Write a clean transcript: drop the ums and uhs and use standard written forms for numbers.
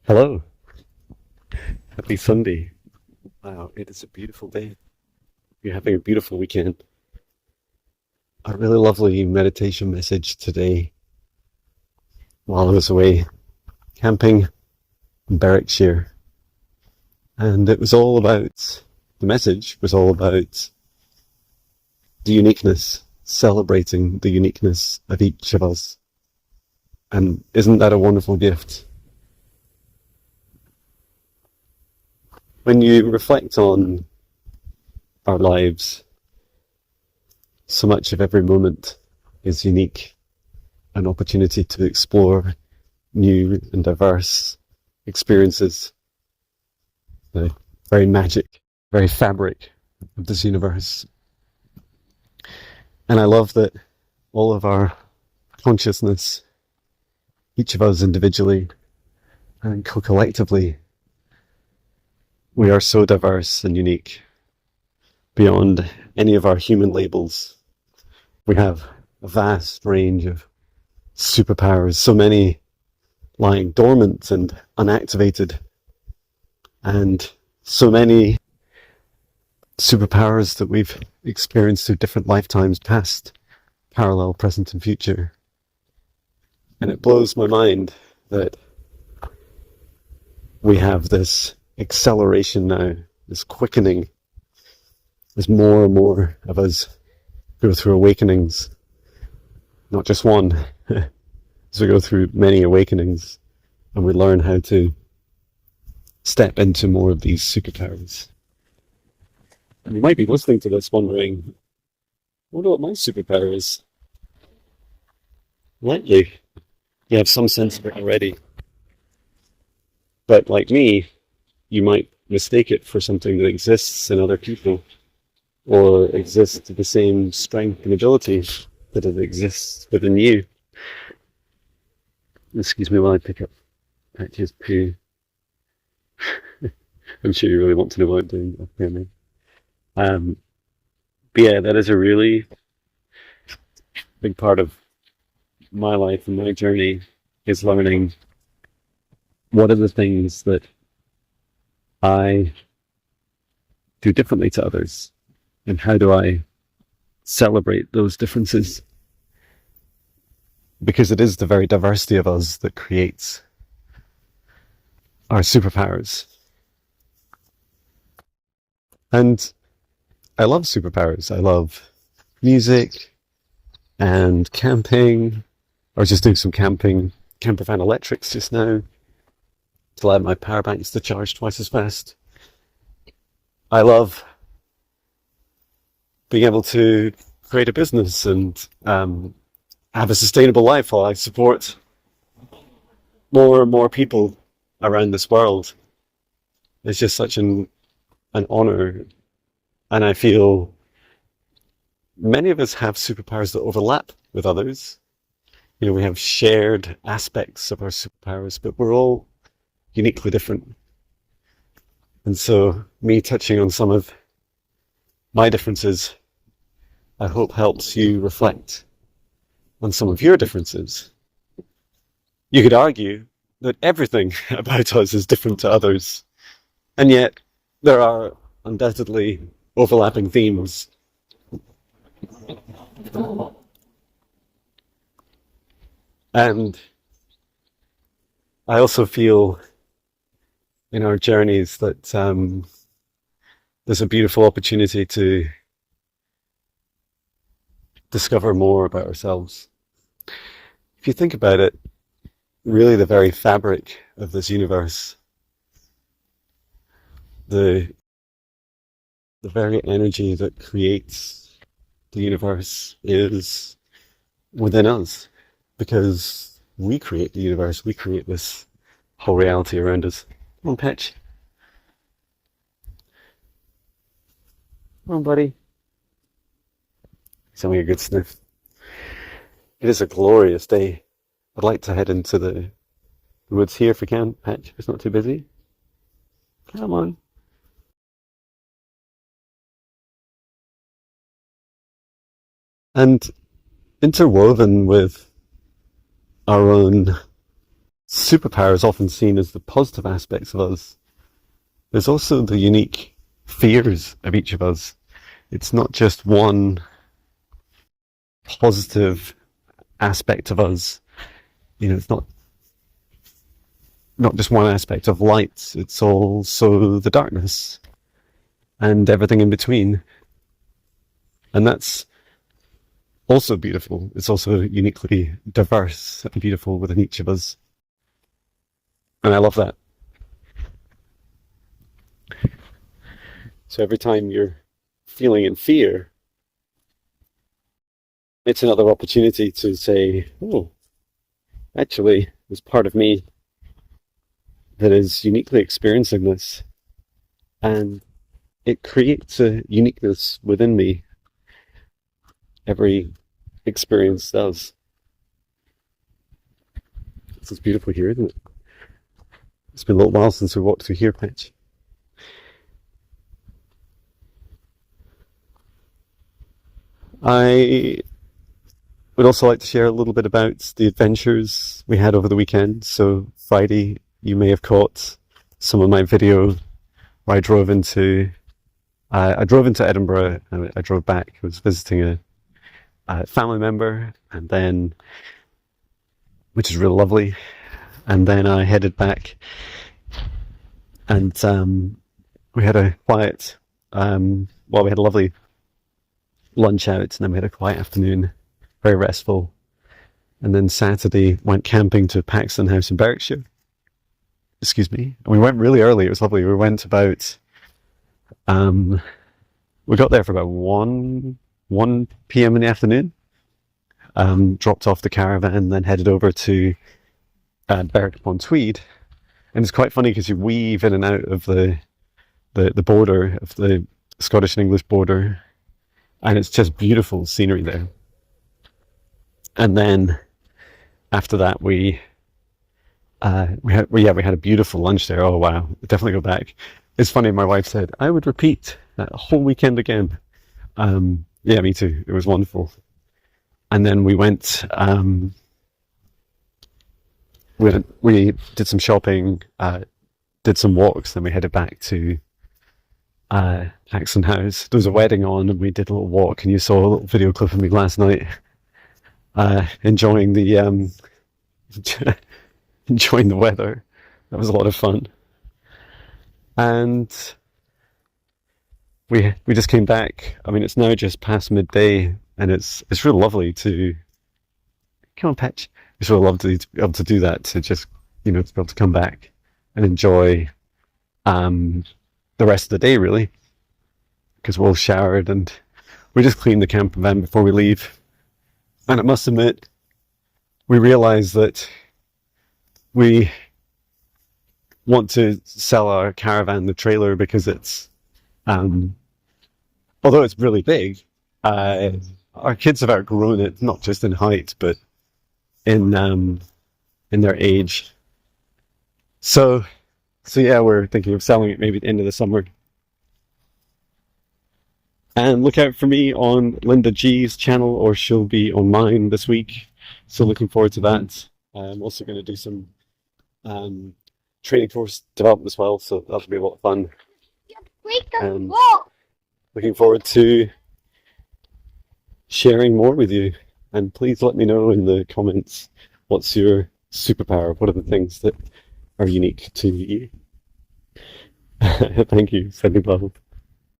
Hello, happy Sunday. Wow, it is a beautiful day. You're having a beautiful weekend. A really lovely meditation message today while I was away camping in Berwickshire. And it was all about, the message was all about the uniqueness, celebrating the uniqueness of each of us. And isn't that a wonderful gift? When you reflect on our lives, so much of every moment is unique, an opportunity to explore new and diverse experiences, the very magic, very fabric of this universe. And I love that all of our consciousness, each of us individually and collectively, we are so diverse and unique. Beyond any of our human labels, we have a vast range of superpowers, so many lying dormant and unactivated, and so many superpowers that we've experienced through different lifetimes, past, parallel, present, and future. And it blows my mind that we have this acceleration now, this quickening, as more and more of us go through awakenings, not just one, as we go through many awakenings, and we learn how to step into more of these superpowers. And you might be listening to this wondering, I wonder what my superpower is. Likely, you have some sense of it already. But like me, you might mistake it for something that exists in other people, or exists to the same strength and ability that it exists within you. Excuse me while I pick up Patty's poo. I'm sure you really want to know what I'm doing up here now. But yeah, that is a really big part of my life and my journey, is learning what are the things that I do differently to others, and how do I celebrate those differences? Because it is the very diversity of us that creates our superpowers. And I love superpowers. I love music and camping. I was just doing some camper van electrics just now to allow my power banks to charge twice as fast. I love being able to create a business and have a sustainable life while I support more and more people around this world. It's just such an honor, and I feel many of us have superpowers that overlap with others. You know, we have shared aspects of our superpowers, but we're all uniquely different. And so me touching on some of my differences, I hope helps you reflect on some of your differences. You could argue that everything about us is different to others, and yet there are undoubtedly overlapping themes. And I also feel in our journeys that there's a beautiful opportunity to discover more about ourselves. If you think about it, really the very fabric of this universe, the very energy that creates the universe is within us, because we create the universe, we create this whole reality around us. Come on, Patch. Come on, buddy. He's having a good sniff. It is a glorious day. I'd like to head into the woods here if we can, Patch. It's not too busy. Come on. And interwoven with our own superpower is often seen as the positive aspects of us, there's also the unique fears of each of us. It's not just one positive aspect of us. It's not just one aspect of light. It's also the darkness and everything in between. And that's also beautiful. It's also uniquely diverse and beautiful within each of us. And I love that. So every time you're feeling in fear, it's another opportunity to say, oh, actually, there's part of me that is uniquely experiencing this. And it creates a uniqueness within me. Every experience does. It's beautiful here, isn't it? It's been a little while since we walked through here, Patch. I would also like to share a little bit about the adventures we had over the weekend. So Friday, you may have caught some of my video where I drove into Edinburgh, and I drove back. I was visiting a family member, and then, which is really lovely. And then I headed back, and we had a quiet, we had a lovely lunch out, and then we had a quiet afternoon, very restful. And then Saturday went camping to Paxton House in Berwickshire. Excuse me. And we went really early. It was lovely. We went about, we got there for about 1 p.m. in the afternoon. Dropped off the caravan, then headed over to Berwick upon Tweed. And it's quite funny because you weave in and out of the border of the Scottish and English border, and it's just beautiful scenery there. And then after that, we had a beautiful lunch there. Oh wow, definitely go back. It's funny, my wife said I would repeat that whole weekend again. Yeah, me too. It was wonderful. And then we went. We did some shopping, did some walks, then we headed back to Paxton House. There was a wedding on, and we did a little walk. And you saw a little video clip of me last night, enjoying the enjoying the weather. That was a lot of fun. And we just came back. I mean, it's now just past midday, and it's really lovely to come on, Patch. It's really lovely to be able to do that, to just to be able to come back and enjoy the rest of the day, really, because we're all showered and we just cleaned the camper van before we leave. And I must admit, we realised that we want to sell our caravan, the trailer, because it's although it's really big, our kids have outgrown it, not just in height but in their age. So yeah, we're thinking of selling it maybe at the end of the summer. And look out for me on Linda G's channel, or she'll be on mine this week. So looking forward to that. I'm also going to do some training course development as well, so that'll be a lot of fun. And looking forward to sharing more with you. And please let me know in the comments, what's your superpower? What are the things that are unique to you? Thank you. Sending love.